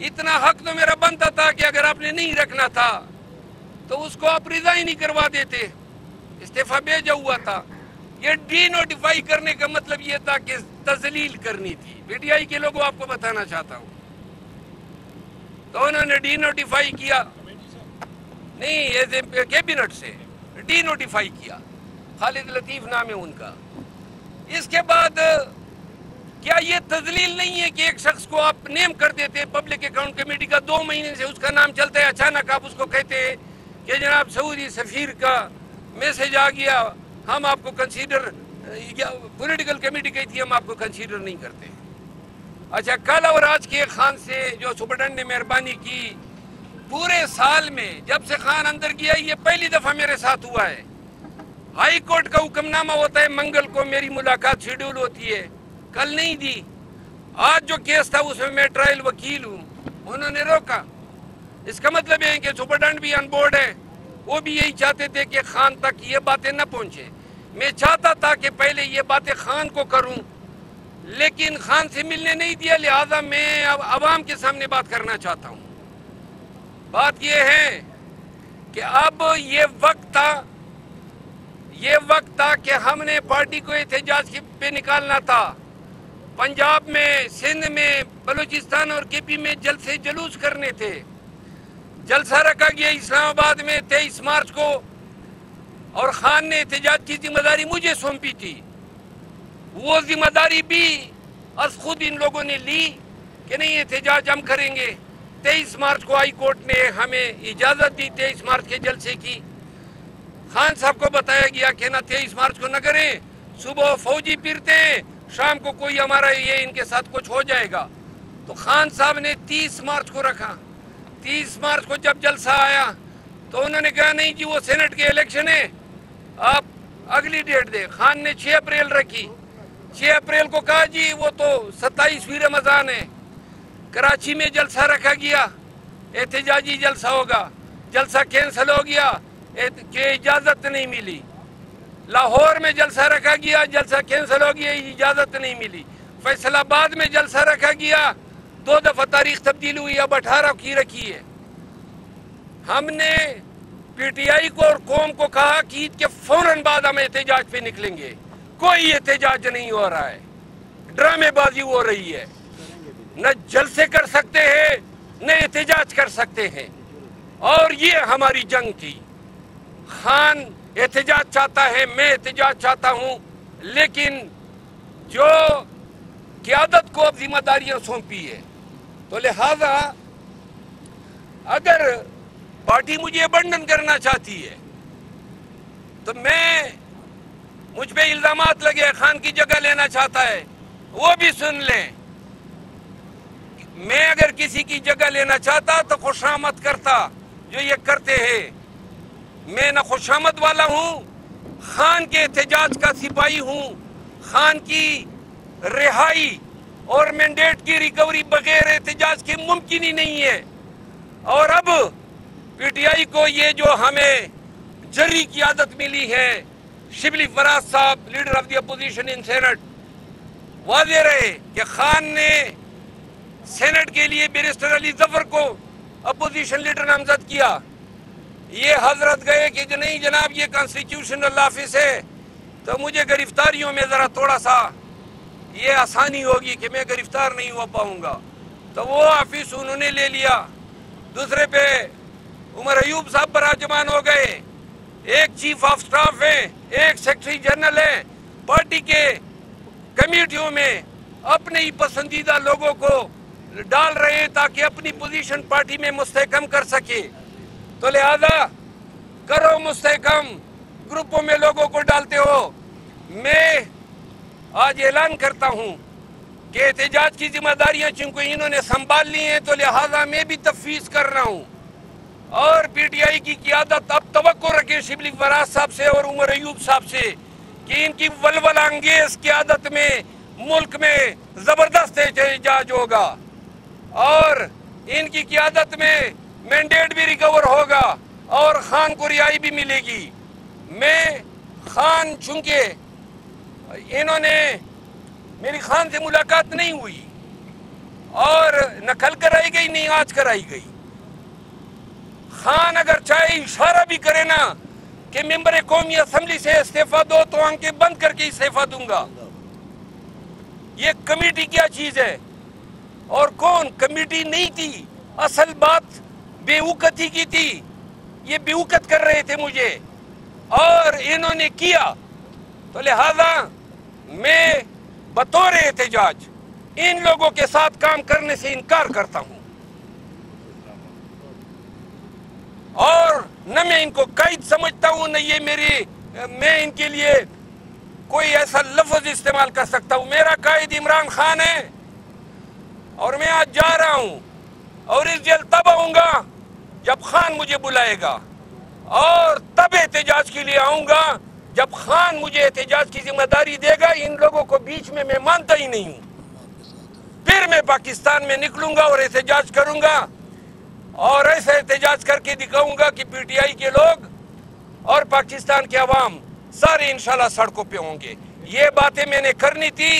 اتنا حق تو میرا بنتا تھا کہ اگر آپ نے نہیں رکھنا تھا تو اس کو آپ رضا ہی نہیں کروا دیتے، استعفیٰ بھیجا ہوا تھا۔ یہ ڈی نوٹیفائی کرنے کا مطلب یہ تھا کہ تذلیل کرنی تھی۔ پی ٹی آئی کے لوگوں آپ کو بتانا چاہتا ہوں، تو انہوں نے ڈی نوٹیفائی کیا، نہیں ایز اے کیبنٹ سے ڈی نوٹیفائی کیا، خالد لطیف نام ہے ان کا۔ اس کے بعد کیا یہ تذلیل نہیں ہے کہ ایک شخص کو آپ نیم کر دیتے پبلک اکاؤنٹ کمیٹی کا، 2 مہینے سے اس کا نام چلتا ہے، اچانک آپ اس کو کہتے ہیں کہ جناب سعودی سفیر کا میسج آ گیا، ہم آپ کو کنسیڈر، پولیٹیکل کمیٹی کہی تھی ہم آپ کو کنسیڈر نہیں کرتے۔ اچھا، کل اور آج کے خان سے جو سپرڈنٹ نے مہربانی کی، پورے سال میں جب سے خان اندر گیا یہ پہلی دفعہ میرے ساتھ ہوا ہے۔ ہائی کورٹ کا حکم نامہ ہوتا ہے، منگل کو میری ملاقات شیڈول ہوتی ہے، کل نہیں دی۔ آج جو کیس تھا اس میں میں ٹرائل وکیل ہوں، انہوں نے روکا۔ اس کا مطلب یہ ہے کہ سپرڈنٹ بھی آن بورڈ ہے، وہ بھی یہی چاہتے تھے کہ خان تک یہ باتیں نہ پہنچے۔ میں چاہتا تھا کہ پہلے یہ باتیں خان کو کروں، لیکن خان سے ملنے نہیں دیا، لہذا میں اب عوام کے سامنے بات کرنا چاہتا ہوں۔ بات یہ ہے کہ اب یہ وقت تھا کہ ہم نے پارٹی کو احتجاج پہ نکالنا تھا۔ پنجاب میں، سندھ میں، بلوچستان اور کے پی میں جلسے جلوس کرنے تھے۔ جلسہ رکھا گیا اسلام آباد میں 23 مارچ کو، اور خان نے احتجاج کی ذمہ داری مجھے سونپی تھی۔ وہ ذمہ داری بھی از خود ان لوگوں نے لی کہ نہیں احتجاج ہم کریں گے۔ 23 مارچ کو ہائی کورٹ نے ہمیں اجازت دی 23 مارچ کے جلسے کی۔ خان صاحب کو بتایا گیا کہ نہ 23 مارچ کو نہ کریں، صبح فوجی پھرتے ہیں، شام کو کوئی ہمارا یہ ان کے ساتھ کچھ ہو جائے گا۔ تو خان صاحب نے 30 مارچ کو رکھا۔ 30 مارچ کو جب جلسہ آیا تو انہوں نے کہا نہیں جی وہ سینٹ کے الیکشن ہے، آپ اگلی ڈیٹ دیں۔ خان نے 6 اپریل رکھی۔ 6 اپریل کو کہا جی وہ تو 27ویں رمضان ہے۔ کراچی میں جلسہ رکھا گیا، احتجاجی جلسہ ہوگا، جلسہ کینسل ہو گیا کہ اجازت نہیں ملی۔ لاہور میں جلسہ رکھا گیا، جلسہ کینسل ہو گیا، اجازت نہیں ملی۔ فیصل آباد میں جلسہ رکھا گیا، 2 دفعہ تاریخ تبدیل ہوئی، اب 18 کی رکھی ہے۔ ہم نے پی ٹی آئی کو اور قوم کو کہا کہ عید کے فوراً بعد ہم احتجاج پہ نکلیں گے۔ کوئی احتجاج نہیں ہو رہا ہے، ڈرامے بازی ہو رہی ہے، نہ جلسے کر سکتے ہیں نہ احتجاج کر سکتے ہیں، اور یہ ہماری جنگ تھی۔ خان احتجاج چاہتا ہے، میں احتجاج چاہتا ہوں، لیکن جو قیادت کو اب ذمہ داریاں سونپی ہے، تو لہذا اگر پارٹی مجھے ابنڈن کرنا چاہتی ہے تو مجھ پہ الزامات لگے خان کی جگہ لینا چاہتا ہے، وہ بھی سن لیں۔ میں اگر کسی کی جگہ لینا چاہتا تو خوشامد کرتا، جو یہ کرتے ہیں۔ میں نہ خوشامد والا ہوں، خان کے احتجاج کا سپاہی ہوں۔ خان کی رہائی اور مینڈیٹ کی ریکوری بغیر احتجاج کے ممکن ہی نہیں ہے۔ اور اب پی ٹی آئی کو یہ جو ہمیں جری کی عادت ملی ہے، شبلی فراز صاحب leader of the opposition in senate, واضح رہے کہ خان نے سینٹ کے لیے بیرسٹر علی ظفر کو اپوزیشن لیڈر نامزد کیا۔ یہ حضرت گئے کہ نہیں جناب یہ کانسٹیٹیوشنل آفس ہے، تو مجھے گرفتاریوں میں ذرا تھوڑا سا یہ آسانی ہوگی کہ میں گرفتار نہیں ہو پاؤں گا، تو وہ آفس انہوں نے لے لیا۔ دوسرے پہ عمر ایوب صاحب براجمان ہو گئے، ایک چیف آف سٹاف ہے، ایک سیکرٹری جنرل ہے، پارٹی کے کمیٹیوں میں اپنے ہی پسندیدہ لوگوں کو ڈال رہے ہیں تاکہ اپنی پوزیشن پارٹی میں مستحکم کر سکے۔ تو لہذا کرو مستحکم، گروپوں میں لوگوں کو ڈالتے ہو۔ میں آج اعلان کرتا ہوں کہ احتجاج کی ذمہ داریاں چونکہ انہوں نے سنبھال لی ہیں، تو لہذا میں بھی تفویض کر رہا ہوں، اور پی ٹی آئی کی قیادت اب توقع رکھے شبلی فراز صاحب سے اور عمر ایوب صاحب سے کہ ان کی ولولہ انگیز قیادت میں ملک میں زبردست احتجاج ہوگا، اور ان کی قیادت میں مینڈیٹ بھی ریکور ہوگا اور خان کو رہائی بھی ملے گی۔ میں خان، چونکہ انہوں نے میری خان سے ملاقات نہیں ہوئی، اور نہ کل کرائی گئی نہیں آج کرائی گئی. خان اگر چاہے اشارہ بھی کرے نا کہ ممبر قومی اسمبلی سے استعفیٰ دو تو آنکھیں بند کر کے استعفیٰ دوں گا. یہ کمیٹی کیا چیز ہے؟ اور کون کمیٹی نہیں تھی، اصل بات بے وقتی کی تھی. یہ بے وقت کر رہے تھے مجھے اور انہوں نے کیا. تو لہذا میں بطور احتجاج ان لوگوں کے ساتھ کام کرنے سے انکار کرتا ہوں، اور نہ میں ان کو قائد سمجھتا ہوں، نہ یہ میں ان کے لیے کوئی ایسا لفظ استعمال کر سکتا ہوں. میرا قائد عمران خان ہے اور میں آج جا رہا ہوں اور اس جیل تب آؤں گا جب خان مجھے بلائے گا، اور تب احتجاج کے لیے آؤں گا جب خان مجھے احتجاج کی ذمہ داری دے گا. ان لوگوں کو بیچ میں مانتا ہی نہیں ہوں. پھر میں پاکستان میں نکلوں گا اور احتجاج کروں گا، اور ایسا احتجاج کر کے دکھاؤں گا کہ پی ٹی آئی کے لوگ اور پاکستان کے عوام سارے انشاءاللہ سڑکوں پہ ہوں گے. یہ باتیں میں نے کرنی تھی.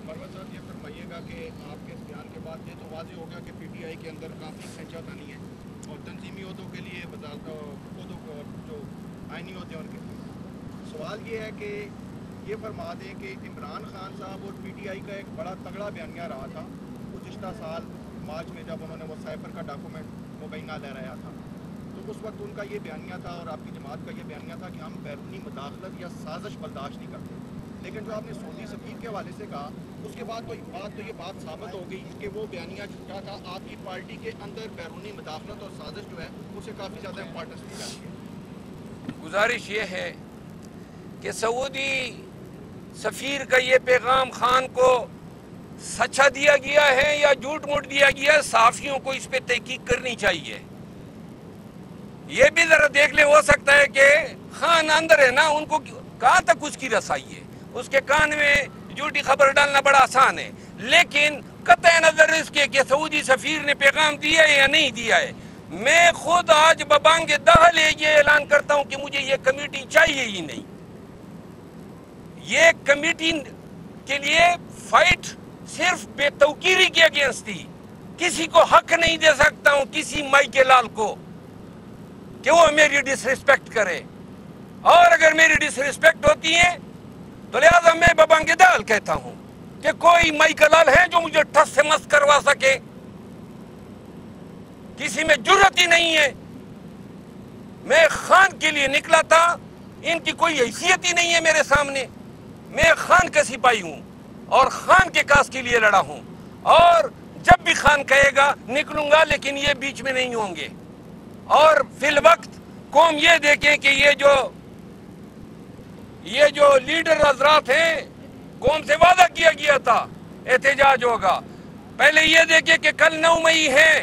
مروت صاحب یہ فرمائیے گا کہ آپ کے اس بیان کے بعد یہ تو واضح ہو گیا کہ پی ٹی آئی کے اندر کافی کھینچاتانی ہے اور تنظیمی عہدوں کے لیے عہدوں جو آئینی ہوتے ہیں ان کے سوال یہ ہے کہ یہ فرما دیں کہ عمران خان صاحب اور پی ٹی آئی کا ایک بڑا تگڑا بیانیہ رہا تھا گزشتہ سال مارچ میں جب انہوں نے وہ سائفر کا ڈاکومنٹ مبینہ لہرایا تھا. تو اس وقت ان کا یہ بیانیہ تھا اور آپ کی جماعت کا یہ بیانیہ تھا کہ ہم بیرونی مداخلت یا سازش برداشت نہیں کرتے. لیکن جو آپ نے سعودی سفیر کے حوالے سے کہا اس کے بعد تو یہ بات ثابت ہو گئی کہ وہ بیانیہ جھوٹا تھا. آپ کی پارٹی کے اندر بیرونی مداخلت اور سازش جو ہے اسے کافی زیادہ امپورٹنس دی جاتی ہے. گزارش یہ ہے کہ سعودی سفیر کا یہ پیغام خان کو سچا دیا گیا ہے یا جھوٹ موٹ دیا گیا ہے، صحافیوں کو اس پہ تحقیق کرنی چاہیے. یہ بھی ذرا دیکھ لے، ہو سکتا ہے کہ خان اندر ہے نا، ان کو کہاں تک اس کی رسائی ہے، اس کے کان میں جھوٹی خبر ڈالنا بڑا آسان ہے. لیکن قطع نظر اس کے کہ سعودی سفیر نے پیغام دیا ہے یا نہیں دیا ہے، میں خود آج ببانگ دہل یہ اعلان کرتا ہوں کہ مجھے یہ کمیٹی چاہیے ہی نہیں. یہ کمیٹی کے لیے فائٹ صرف بے توقیری کے اگینسٹ تھی. کسی کو حق نہیں دے سکتا ہوں کسی مائی کے لال کو کہ وہ میری ڈس ریسپیکٹ کرے، اور اگر میری ڈس ریسپیکٹ ہوتی ہے تو لہذا میں ببانگ دہل کہتا ہوں کہ کوئی مائی کا لال ہے جو مجھے ٹس سے مس کروا سکے. کسی میں جرت ہی نہیں ہے. میں خان کے لیے نکلا تھا، ان کی کوئی حیثیت ہی نہیں ہے میرے سامنے. میں خان کا سپاہی ہوں اور خان کے کاز کے لیے لڑا ہوں، اور جب بھی خان کہے گا نکلوں گا، لیکن یہ بیچ میں نہیں ہوں گے. اور فی الوقت قوم یہ دیکھیں کہ یہ جو لیڈر حضرات ہیں، قوم سے وعدہ کیا گیا تھا احتجاج ہوگا. پہلے یہ دیکھیں کہ کل 9 مئی ہے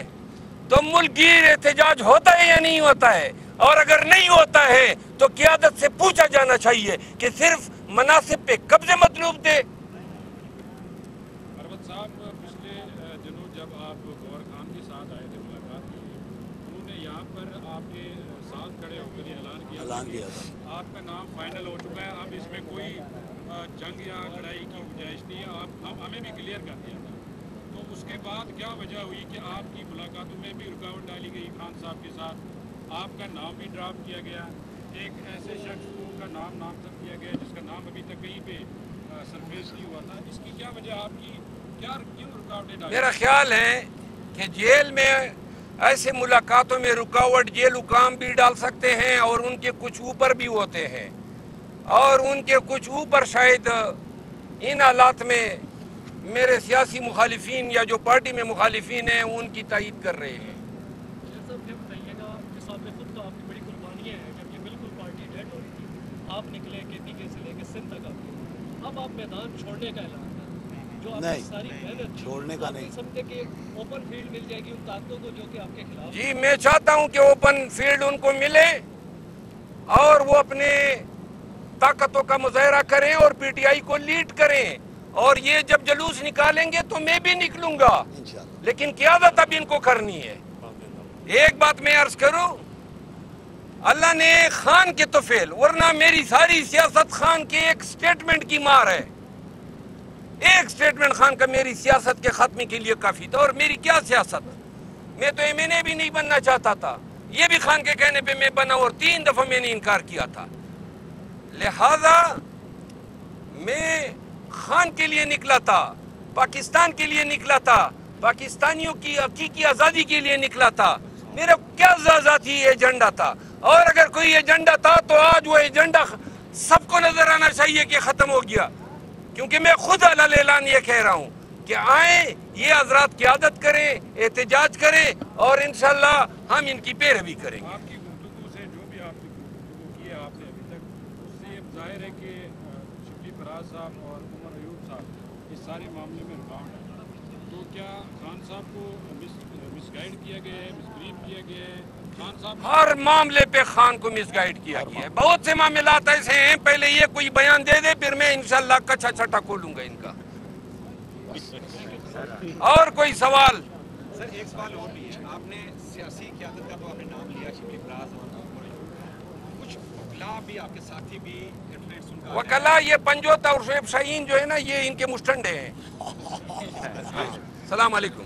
تو ملک گیر احتجاج ہوتا ہے یا نہیں ہوتا ہے، اور اگر نہیں ہوتا ہے تو قیادت سے پوچھا جانا چاہیے کہ صرف مناصب پہ قبضے مطلوب تھے. مروت صاحب پچھلے دنوں جب آپ گور خان کے ساتھ آئے تھے ملاقات کے لیے، انہوں نے یہاں پر آپ کے ساتھ کھڑے ہو کر یہ اعلان کیا تھا آپ کا نام فائنل ہو چکا ہے، اب اس میں کوئی جنگ یا لڑائی کی گنجائش نہیں ہے. آپ ہمیں بھی کلیئر کر دیا تھا. تو اس کے بعد کیا وجہ ہوئی کہ آپ کی ملاقاتوں میں بھی رکاوٹ ڈالی گئی خان صاحب کے ساتھ، آپ کا نام بھی ڈراپ کیا گیا، ایک ایسے شخص کا نام نامزد کیا گیا جس کا نام ابھی تک کہیں پہ سرفیس نہیں ہوا تھا؟ اس کی کیا وجہ، آپ کی کیوں رکاوٹیں ڈالی؟ میرا خیال ہے کہ جیل میں ایسے ملاقاتوں میں رکاوٹ جیل حکام بھی ڈال سکتے ہیں، اور ان کے کچھ اوپر بھی ہوتے ہیں، اور ان کے کچھ اوپر شاید ان حالات میں میرے سیاسی مخالفین یا جو پارٹی میں مخالفین ہیں ان کی تائید کر رہے ہیں. آپ نکلے KPK سے لے کے سندھ تک اب آپ میدان چھوڑنے کا اعلان کر، جو آپ کی ساری محنت چھوڑنے کا نہیں سمجھتے کہ اوپن فیلڈ مل جائے گی ان طاقتوں کو جو کہ آپ کے خلاف؟ جی میں چاہتا ہوں کہ اوپن فیلڈ ان کو ملے اور وہ اپنے طاقتوں کا مظاہرہ کریں اور پی ٹی آئی کو لیڈ کریں، اور یہ جب جلوس نکالیں گے تو میں بھی نکلوں گا، لیکن قیادت اب ان کو کرنی ہے. ایک بات میں عرض کروں، اللہ نے خان کے تو فیل، ورنہ میری ساری سیاست خان کے ایک سٹیٹمنٹ کی مار ہے. ایک سٹیٹمنٹ خان کا میری سیاست کے خاتمے کے لیے کافی تھا. اور میری کیا سیاست, میں تو MNA بھی نہیں بننا چاہتا تھا, یہ بھی خان کے کہنے پہ میں بنا اور 3 دفعہ میں نے انکار کیا تھا. لہذا میں خان کے لیے نکلا تھا, پاکستان کے لیے نکلا تھا, پاکستانیوں کی حقیقی آزادی کے لیے نکلا تھا. میرا کیا ذاتی ایجنڈا تھا, اور اگر کوئی ایجنڈا تھا تو آج وہ ایجنڈا سب کو نظر آنا چاہیے کہ ختم ہو گیا. کیونکہ میں خود علیٰ اعلان یہ کہہ رہا ہوں کہ آئیں یہ حضرات قیادت کریں, احتجاج کریں, اور انشاءاللہ ہم ان کی پیروی کریں گے. آپ کی گفتگو سے جو بھی آپ نے گفتگو کی ہے آپ نے ابھی تک, اس سے ظاہر ہے کہ شبلی فراز صاحب اور عمر ایوب صاحب اس سارے معاملے میں رکاوٹ ہے. تو کیا خان صاحب کو مس گائیڈ کیا گیا ہے, مس بریف کیا گیا ہے؟ خان صاحب ہر معاملے پہ خان کو مس گائیڈ کیا گیا ہے. بہت سے معاملات ایسے ہیں, پہلے یہ کوئی بیان دے دے پھر میں انشاءاللہ کچھا چھٹا کھولوں گا ان کا. اور کوئی سوال؟ سر ایک سوال اور بھی ہے, آپ نے سیاسی قیادت کا تو آپ نے نام لیا شبلی فراز اور کچھ وکلا بھی آپ کے ساتھی بھی انفلوئنس ان کا وکلا یہ پنجوتا اور شعیب شاہین جو ہے نا, یہ ان کے مشٹنڈے ہیں. السلام علیکم.